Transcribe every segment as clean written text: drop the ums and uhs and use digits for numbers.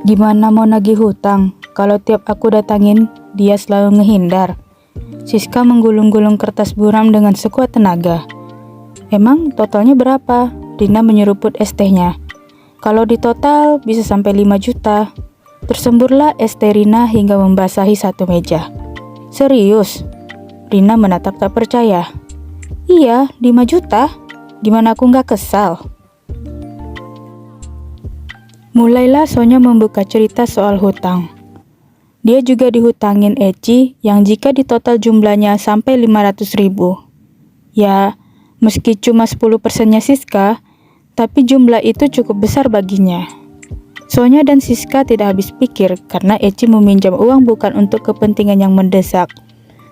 Gimana mau nagih hutang kalau tiap aku datangin dia selalu ngehindar? Siska menggulung-gulung kertas buram dengan sekuat tenaga. Emang totalnya berapa? Rina menyeruput es tehnya. Kalau di total bisa sampai 5 juta. Tersemburlah es teh Rina hingga membasahi satu meja. Serius? Rina menatap tak percaya. Iya, 5 juta. Gimana aku nggak kesal? Mulailah Sonya membuka cerita soal hutang. Dia juga dihutangin Eci yang jika ditotal jumlahnya sampai 500 ribu. Ya, meski cuma 10%-nya Siska, tapi jumlah itu cukup besar baginya. Sonya dan Siska tidak habis pikir karena Eci meminjam uang bukan untuk kepentingan yang mendesak,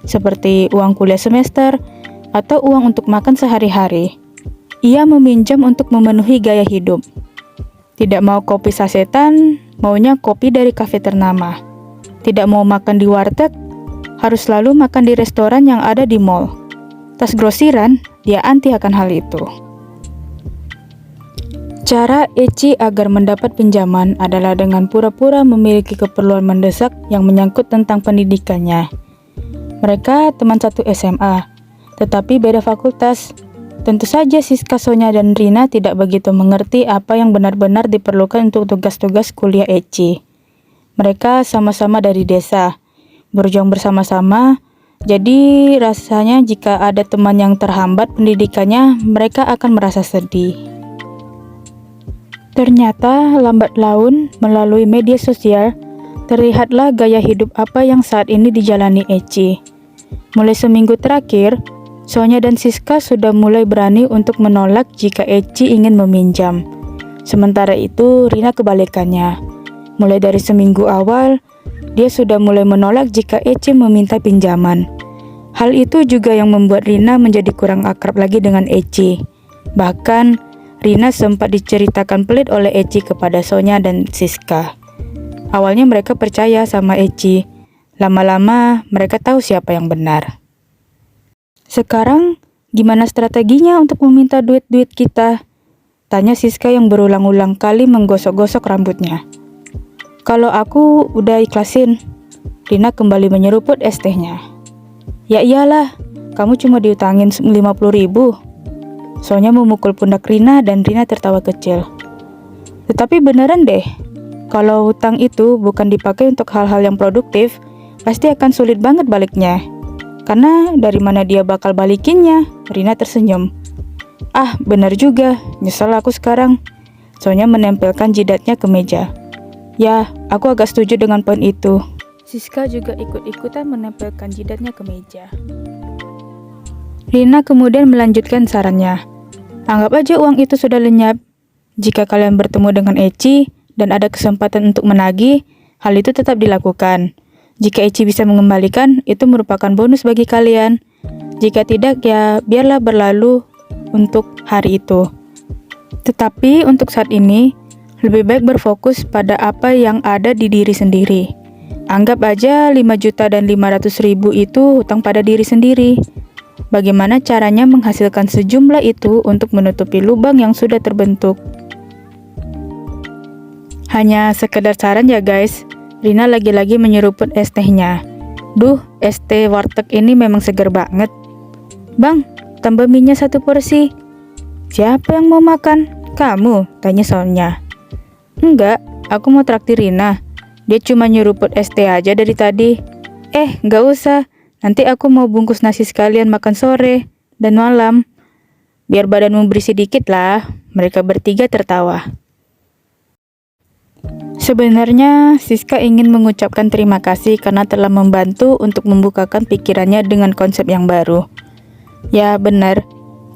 seperti uang kuliah semester atau uang untuk makan sehari-hari. Ia meminjam untuk memenuhi gaya hidup. Tidak mau kopi sasetan, maunya kopi dari kafe ternama. Tidak mau makan di warteg, harus selalu makan di restoran yang ada di mall. Tas grosiran, dia anti akan hal itu. Cara Eci agar mendapat pinjaman adalah dengan pura-pura memiliki keperluan mendesak yang menyangkut tentang pendidikannya. Mereka teman satu SMA, tetapi beda fakultas. Tentu saja Siska, Sonya, dan Rina tidak begitu mengerti apa yang benar-benar diperlukan untuk tugas-tugas kuliah Eci. Mereka sama-sama dari desa, berjuang bersama-sama, jadi rasanya jika ada teman yang terhambat pendidikannya, mereka akan merasa sedih. Ternyata lambat laun melalui media sosial, terlihatlah gaya hidup apa yang saat ini dijalani Eci. Mulai seminggu terakhir, Sonya dan Siska sudah mulai berani untuk menolak jika Eci ingin meminjam. Sementara itu, Rina kebalikannya. Mulai dari seminggu awal, dia sudah mulai menolak jika Eci meminta pinjaman. Hal itu juga yang membuat Rina menjadi kurang akrab lagi dengan Eci. Bahkan, Rina sempat diceritakan pelit oleh Eci kepada Sonya dan Siska. Awalnya mereka percaya sama Eci. Lama-lama, mereka tahu siapa yang benar. Sekarang, gimana strateginya untuk meminta duit-duit kita? Tanya Siska yang berulang-ulang kali menggosok-gosok rambutnya. Kalau aku udah ikhlasin. Rina kembali menyeruput es tehnya. Ya iyalah, kamu cuma diutangin 50 ribu. Sonya memukul pundak Rina dan Rina tertawa kecil. Tetapi beneran deh, kalau hutang itu bukan dipakai untuk hal-hal yang produktif, pasti akan sulit banget baliknya. Karena dari mana dia bakal balikinnya? Rina tersenyum. Ah, benar juga. Nyesel aku sekarang. Sonya menempelkan jidatnya ke meja. Ya, aku agak setuju dengan poin itu. Siska juga ikut-ikutan menempelkan jidatnya ke meja. Rina kemudian melanjutkan sarannya. Anggap aja uang itu sudah lenyap. Jika kalian bertemu dengan Eci dan ada kesempatan untuk menagih, hal itu tetap dilakukan. Jika Eci bisa mengembalikan, itu merupakan bonus bagi kalian. Jika tidak, ya biarlah berlalu untuk hari itu. Tetapi untuk saat ini, lebih baik berfokus pada apa yang ada di diri sendiri. Anggap aja 5 juta dan 500 ribu itu hutang pada diri sendiri. Bagaimana caranya menghasilkan sejumlah itu untuk menutupi lubang yang sudah terbentuk? Hanya sekedar saran ya guys. Rina lagi-lagi menyeruput es tehnya. Duh, es teh warteg ini memang segar banget. Bang, tambah minyak 1 porsi. Siapa yang mau makan? Kamu? Tanya Sonya. Enggak, aku mau traktir Rina. Dia cuma nyeruput es teh aja dari tadi. Nggak usah. Nanti aku mau bungkus nasi sekalian makan sore dan malam. Biar badanmu berisi dikit lah. Mereka bertiga tertawa. Sebenarnya, Siska ingin mengucapkan terima kasih karena telah membantu untuk membukakan pikirannya dengan konsep yang baru. Ya, benar.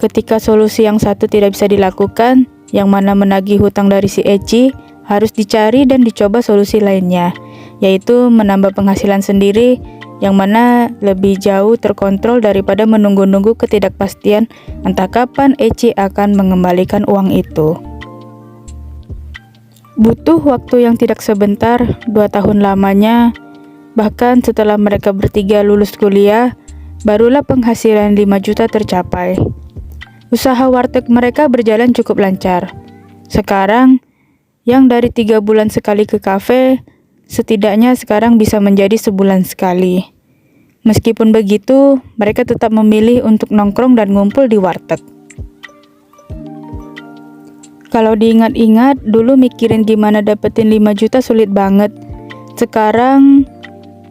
Ketika solusi yang satu tidak bisa dilakukan, yang mana menagih hutang dari si Eci, harus dicari dan dicoba solusi lainnya, yaitu menambah penghasilan sendiri, yang mana lebih jauh terkontrol daripada menunggu-nunggu ketidakpastian entah kapan Eci akan mengembalikan uang itu. Butuh waktu yang tidak sebentar, 2 tahun lamanya. Bahkan setelah mereka bertiga lulus kuliah, barulah penghasilan 5 juta tercapai. Usaha warteg mereka berjalan cukup lancar. Sekarang, Yang dari 3 bulan sekali ke kafe, setidaknya sekarang bisa menjadi sebulan sekali. Meskipun begitu, mereka tetap memilih untuk nongkrong dan ngumpul di warteg. Kalau diingat-ingat, dulu mikirin gimana dapetin 5 juta sulit banget. Sekarang,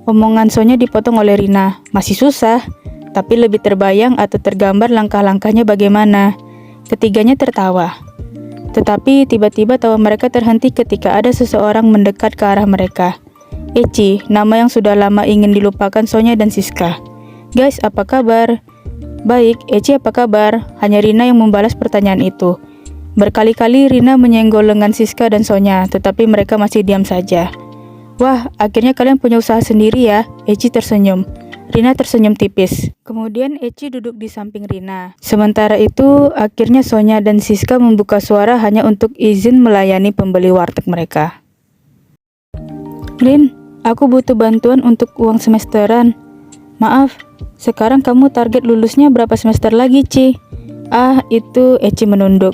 omongan Sonya dipotong oleh Rina. Masih susah, tapi lebih terbayang atau tergambar langkah-langkahnya bagaimana. Ketiganya tertawa. Tetapi tiba-tiba tawa mereka terhenti ketika ada seseorang mendekat ke arah mereka. Eci, nama yang sudah lama ingin dilupakan Sonya dan Siska. Guys, apa kabar? Baik, Eci apa kabar? Hanya Rina yang membalas pertanyaan itu. Berkali-kali Rina menyenggol lengan Siska dan Sonya, tetapi mereka masih diam saja. Wah, akhirnya kalian punya usaha sendiri ya? Eci tersenyum. Rina tersenyum tipis. Kemudian Eci duduk di samping Rina. Sementara itu, akhirnya Sonya dan Siska membuka suara hanya untuk izin melayani pembeli warteg mereka. Rin, aku butuh bantuan untuk uang semesteran. Maaf, sekarang kamu target lulusnya berapa semester lagi, Ci? Itu Eci menunduk.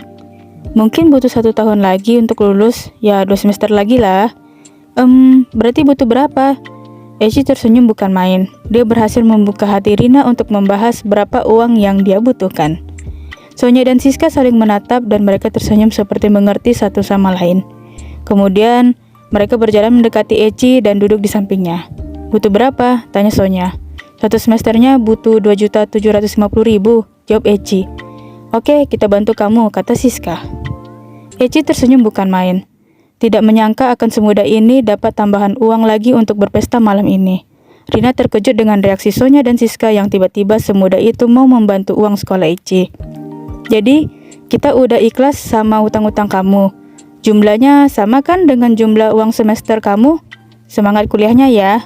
Mungkin butuh 1 tahun lagi untuk lulus, ya 2 semester lagi lah. Berarti butuh berapa? Eci tersenyum bukan main. Dia berhasil membuka hati Rina untuk membahas berapa uang yang dia butuhkan. Sonya dan Siska saling menatap dan mereka tersenyum seperti mengerti satu sama lain. Kemudian, mereka berjalan mendekati Eci dan duduk di sampingnya. Butuh berapa? Tanya Sonya. 1 semesternya butuh 2.750.000, jawab Eci. Oke, kita bantu kamu, kata Siska. Eci tersenyum bukan main. Tidak menyangka akan semudah ini dapat tambahan uang lagi untuk berpesta malam ini. Rina terkejut dengan reaksi Sonya dan Siska yang tiba-tiba semudah itu mau membantu uang sekolah Eci. Jadi, kita udah ikhlas sama utang-utang kamu. Jumlahnya sama kan dengan jumlah uang semester kamu? Semangat kuliahnya ya.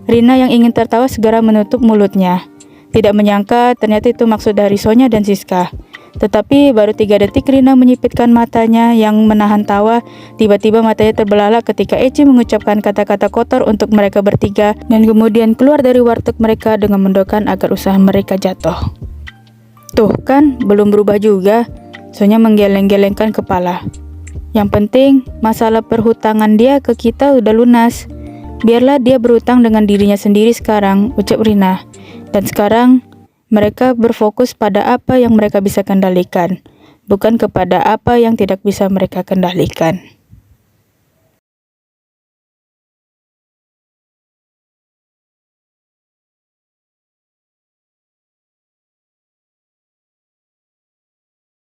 Rina yang ingin tertawa segera menutup mulutnya. Tidak menyangka ternyata itu maksud dari Sonya dan Siska. Tetapi baru 3 detik Rina menyipitkan matanya yang menahan tawa. Tiba-tiba matanya terbelalak ketika Eci mengucapkan kata-kata kotor untuk mereka bertiga dan kemudian keluar dari warteg mereka dengan mendoakan agar usaha mereka jatuh. Tuh kan, belum berubah juga. Sonya menggeleng-gelengkan kepala. Yang penting, masalah perhutangan dia ke kita udah lunas. Biarlah dia berhutang dengan dirinya sendiri sekarang, ucap Rina. Dan sekarang, mereka berfokus pada apa yang mereka bisa kendalikan, bukan kepada apa yang tidak bisa mereka kendalikan.